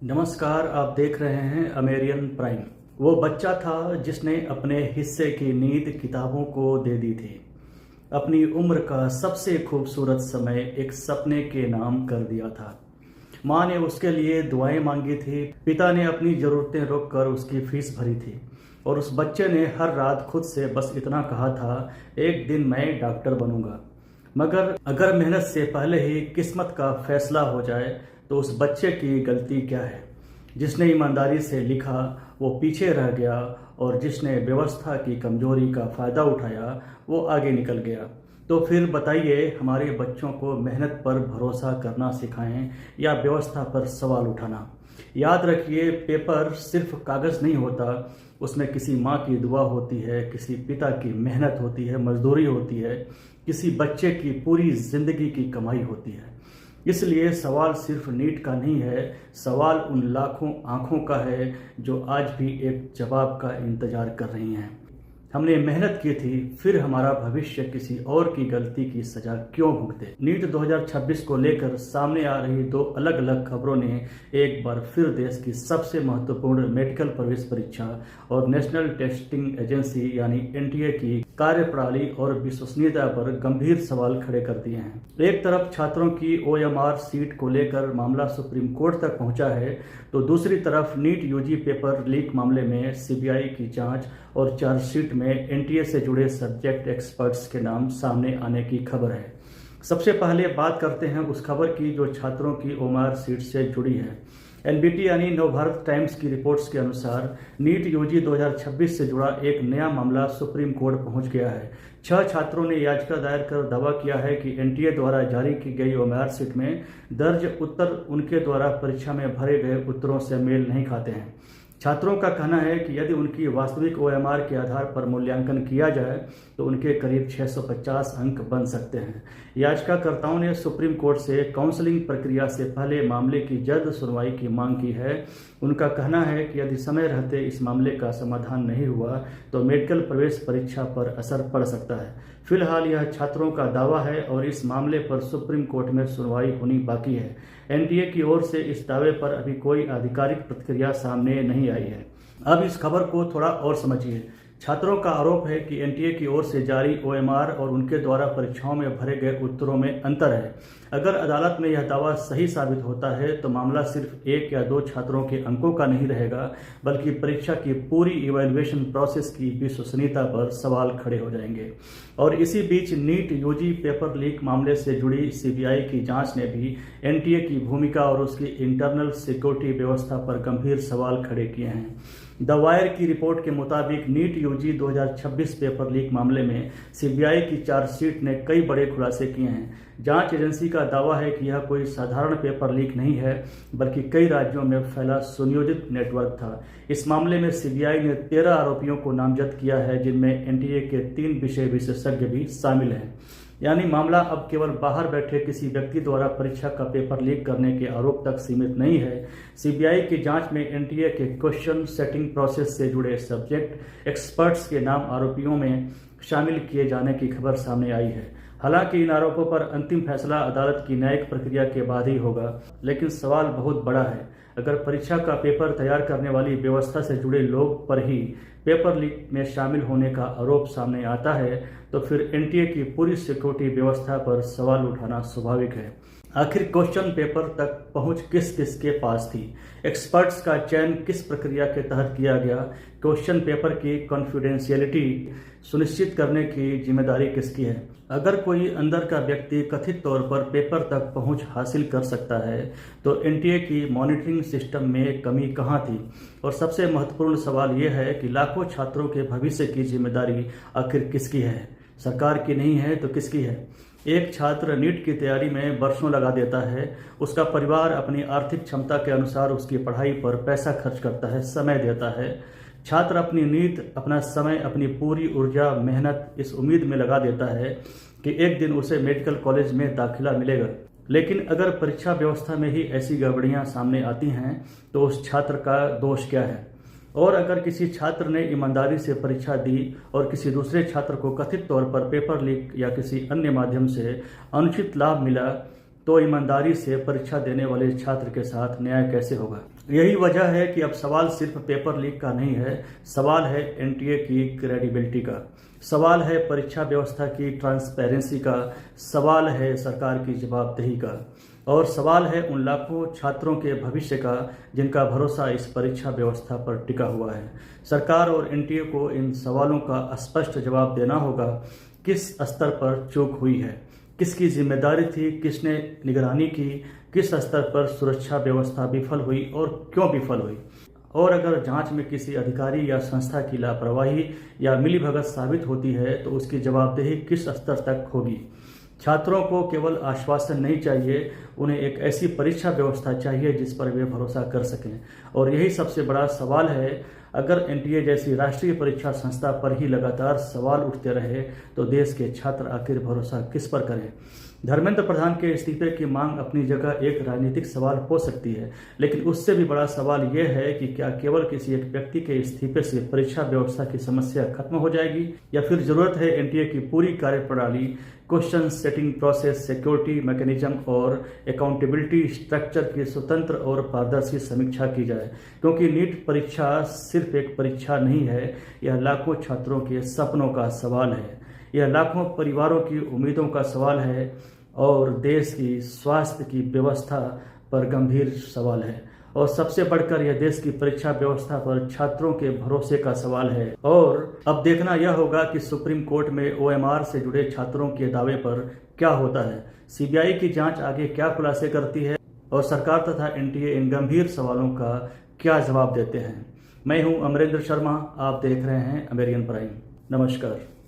नमस्कार। आप देख रहे हैं अमेरियन प्राइम। वो बच्चा था जिसने अपने हिस्से की नींद किताबों को दे दी थी। अपनी उम्र का सबसे खूबसूरत समय एक सपने के नाम कर दिया था। माँ ने उसके लिए दुआएं मांगी थी, पिता ने अपनी ज़रूरतें रोककर उसकी फीस भरी थी और उस बच्चे ने हर रात खुद से बस इतना कहा था, एक दिन मैं डॉक्टर बनूंगा। मगर अगर मेहनत से पहले ही किस्मत का फैसला हो जाए तो उस बच्चे की गलती क्या है? जिसने ईमानदारी से लिखा वो पीछे रह गया और जिसने व्यवस्था की कमजोरी का फ़ायदा उठाया वो आगे निकल गया। तो फिर बताइए, हमारे बच्चों को मेहनत पर भरोसा करना सिखाएं या व्यवस्था पर सवाल उठाना? याद रखिए, पेपर सिर्फ कागज़ नहीं होता, उसमें किसी माँ की दुआ होती है, किसी पिता की मेहनत होती है, मजदूरी होती है, किसी बच्चे की पूरी जिंदगी की कमाई होती है। इसलिए सवाल सिर्फ नीट का नहीं है, सवाल उन लाखों आंखों का है जो आज भी एक जवाब का इंतजार कर रही हैं। हमने मेहनत की थी, फिर हमारा भविष्य किसी और की गलती की सजा क्यों भुगते? नीट 2026 को लेकर सामने आ रही दो अलग अलग खबरों ने एक बार फिर देश की सबसे महत्वपूर्ण मेडिकल प्रवेश परीक्षा और नेशनल टेस्टिंग एजेंसी यानी एनटीए की कार्यप्रणाली और विश्वसनीयता पर गंभीर सवाल खड़े कर दिए हैं। एक तरफ छात्रों की ओएमआर सीट को लेकर मामला सुप्रीम कोर्ट तक पहुंचा है, तो दूसरी तरफ नीट यूजी पेपर लीक मामले में सीबीआई की जांच और चार्जशीट में एनटीए से जुड़े सब्जेक्ट एक्सपर्ट्स के नाम सामने आने की खबर है। सबसे पहले बात करते हैं उस खबर की जो छात्रों की ओएमआर सीट से जुड़ी है। एनबीटी यानी नवभारत टाइम्स की रिपोर्ट्स के अनुसार नीट यूजी 2026 से जुड़ा एक नया मामला सुप्रीम कोर्ट पहुंच गया है। 6 छात्रों ने याचिका दायर कर दावा किया है कि एनटीए द्वारा जारी की गई ओएमआर सीट में दर्ज उत्तर उनके द्वारा परीक्षा में भरे गए उत्तरों से मेल नहीं खाते हैं। छात्रों का कहना है कि यदि उनकी वास्तविक ओएमआर के आधार पर मूल्यांकन किया जाए तो उनके करीब 650 अंक बन सकते हैं। याचिकाकर्ताओं ने सुप्रीम कोर्ट से काउंसलिंग प्रक्रिया से पहले मामले की जल्द सुनवाई की मांग की है। उनका कहना है कि यदि समय रहते इस मामले का समाधान नहीं हुआ तो मेडिकल प्रवेश परीक्षा पर असर पड़ सकता है। फिलहाल यह छात्रों का दावा है और इस मामले पर सुप्रीम कोर्ट में सुनवाई होनी बाकी है। एनटीए की ओर से इस दावे पर अभी कोई आधिकारिक प्रतिक्रिया सामने नहीं आई है। अब इस खबर को थोड़ा और समझिए। छात्रों का आरोप है कि एनटीए की ओर से जारी ओएमआर और उनके द्वारा परीक्षाओं में भरे गए उत्तरों में अंतर है। अगर अदालत में यह दावा सही साबित होता है तो मामला सिर्फ 1 या 2 छात्रों के अंकों का नहीं रहेगा, बल्कि परीक्षा की पूरी इवैल्यूएशन प्रोसेस की विश्वसनीयता पर सवाल खड़े हो जाएंगे। और इसी बीच नीट यूजी पेपर लीक मामले से जुड़ी सीबीआई की जांच ने भी एनटीए की भूमिका और उसकी इंटरनल सिक्योरिटी व्यवस्था पर गंभीर सवाल खड़े किए हैं। द वायर की रिपोर्ट के मुताबिक नीट यूजी 2026 पेपर लीक मामले में सीबीआई की चार्जशीट ने कई बड़े खुलासे किए हैं। जांच एजेंसी का दावा है कि यह कोई साधारण पेपर लीक नहीं है, बल्कि कई राज्यों में फैला सुनियोजित नेटवर्क था। इस मामले में सीबीआई ने 13 आरोपियों को नामजद किया है, जिनमें एनटीए के 3 विषय विशेषज्ञ भी शामिल हैं। यानी मामला अब केवल बाहर बैठे किसी व्यक्ति द्वारा परीक्षा का पेपर लीक करने के आरोप तक सीमित नहीं है। सीबीआई की जांच में एनटीए के क्वेश्चन सेटिंग प्रोसेस से जुड़े सब्जेक्ट एक्सपर्ट्स के नाम आरोपियों में शामिल किए जाने की खबर सामने आई है। हालांकि इन आरोपों पर अंतिम फैसला अदालत की न्यायिक प्रक्रिया के बाद ही होगा, लेकिन सवाल बहुत बड़ा है। अगर परीक्षा का पेपर तैयार करने वाली व्यवस्था से जुड़े लोग पर ही पेपर लीक में शामिल होने का आरोप सामने आता है तो फिर एनटीए की पूरी सिक्योरिटी व्यवस्था पर सवाल उठाना स्वाभाविक है। आखिर क्वेश्चन पेपर तक पहुंच किस किस के पास थी? एक्सपर्ट्स का चयन किस प्रक्रिया के तहत किया गया? क्वेश्चन पेपर की कॉन्फिडेंशियलिटी सुनिश्चित करने की जिम्मेदारी किसकी है? अगर कोई अंदर का व्यक्ति कथित तौर पर पेपर तक पहुंच हासिल कर सकता है तो एनटीए की मॉनिटरिंग सिस्टम में कमी कहां थी? और सबसे महत्वपूर्ण सवाल यह है कि लाखों छात्रों के भविष्य की जिम्मेदारी आखिर किसकी है? सरकार की नहीं है तो किसकी है? एक छात्र नीट की तैयारी में वर्षों लगा देता है, उसका परिवार अपनी आर्थिक क्षमता के अनुसार उसकी पढ़ाई पर पैसा खर्च करता है, समय देता है। छात्र अपनी नींद, अपना समय, अपनी पूरी ऊर्जा, मेहनत इस उम्मीद में लगा देता है कि एक दिन उसे मेडिकल कॉलेज में दाखिला मिलेगा। लेकिन अगर परीक्षा व्यवस्था में ही ऐसी गड़बड़ियां सामने आती हैं तो उस छात्र का दोष क्या है? और अगर किसी छात्र ने ईमानदारी से परीक्षा दी और किसी दूसरे छात्र को कथित तौर पर पेपर लीक या किसी अन्य माध्यम से अनुचित लाभ मिला तो ईमानदारी से परीक्षा देने वाले छात्र के साथ न्याय कैसे होगा। यही वजह है कि अब सवाल सिर्फ पेपर लीक का नहीं है, सवाल है एनटीए की क्रेडिबिलिटी का, सवाल है परीक्षा व्यवस्था की ट्रांसपेरेंसी का, सवाल है सरकार की जवाबदेही का, और सवाल है उन लाखों छात्रों के भविष्य का जिनका भरोसा इस परीक्षा व्यवस्था पर टिका हुआ है। सरकार और एनटीए को इन सवालों का स्पष्ट जवाब देना होगा। किस स्तर पर चूक हुई है, किसकी जिम्मेदारी थी, किसने निगरानी की, किस स्तर पर सुरक्षा व्यवस्था विफल हुई और क्यों विफल हुई, और अगर जांच में किसी अधिकारी या संस्था की लापरवाही या मिलीभगत साबित होती है तो उसकी जवाबदेही किस स्तर तक होगी। छात्रों को केवल आश्वासन नहीं चाहिए, उन्हें एक ऐसी परीक्षा व्यवस्था चाहिए जिस पर वे भरोसा कर सकें। और यही सबसे बड़ा सवाल है। अगर एनटीए जैसी राष्ट्रीय परीक्षा संस्था पर ही लगातार सवाल उठते रहे तो देश के छात्र आखिर भरोसा किस पर करें। धर्मेंद्र प्रधान के इस्तीफे की मांग अपनी जगह एक राजनीतिक सवाल हो सकती है, लेकिन उससे भी बड़ा सवाल यह है कि क्या केवल किसी एक व्यक्ति के इस्तीफे से परीक्षा व्यवस्था की समस्या खत्म हो जाएगी, या फिर जरूरत है एनटीए की पूरी कार्यप्रणाली, question setting process, security mechanism और अकाउंटेबिलिटी स्ट्रक्चर की स्वतंत्र और पारदर्शी समीक्षा की जाए। क्योंकि नीट परीक्षा सिर्फ एक परीक्षा नहीं है, यह लाखों छात्रों के सपनों का सवाल है, यह लाखों परिवारों की उम्मीदों का सवाल है और देश की स्वास्थ्य की व्यवस्था पर गंभीर सवाल है, और सबसे बढ़कर यह देश की परीक्षा व्यवस्था पर छात्रों के भरोसे का सवाल है। और अब देखना यह होगा कि सुप्रीम कोर्ट में ओएमआर से जुड़े छात्रों के दावे पर क्या होता है, सीबीआई की जांच आगे क्या खुलासे करती है, और सरकार तथा एनटीए इन गंभीर सवालों का क्या जवाब देते हैं। मैं हूं अमरेंद्र शर्मा, आप देख रहे हैं अमेरियन प्राइम। नमस्कार।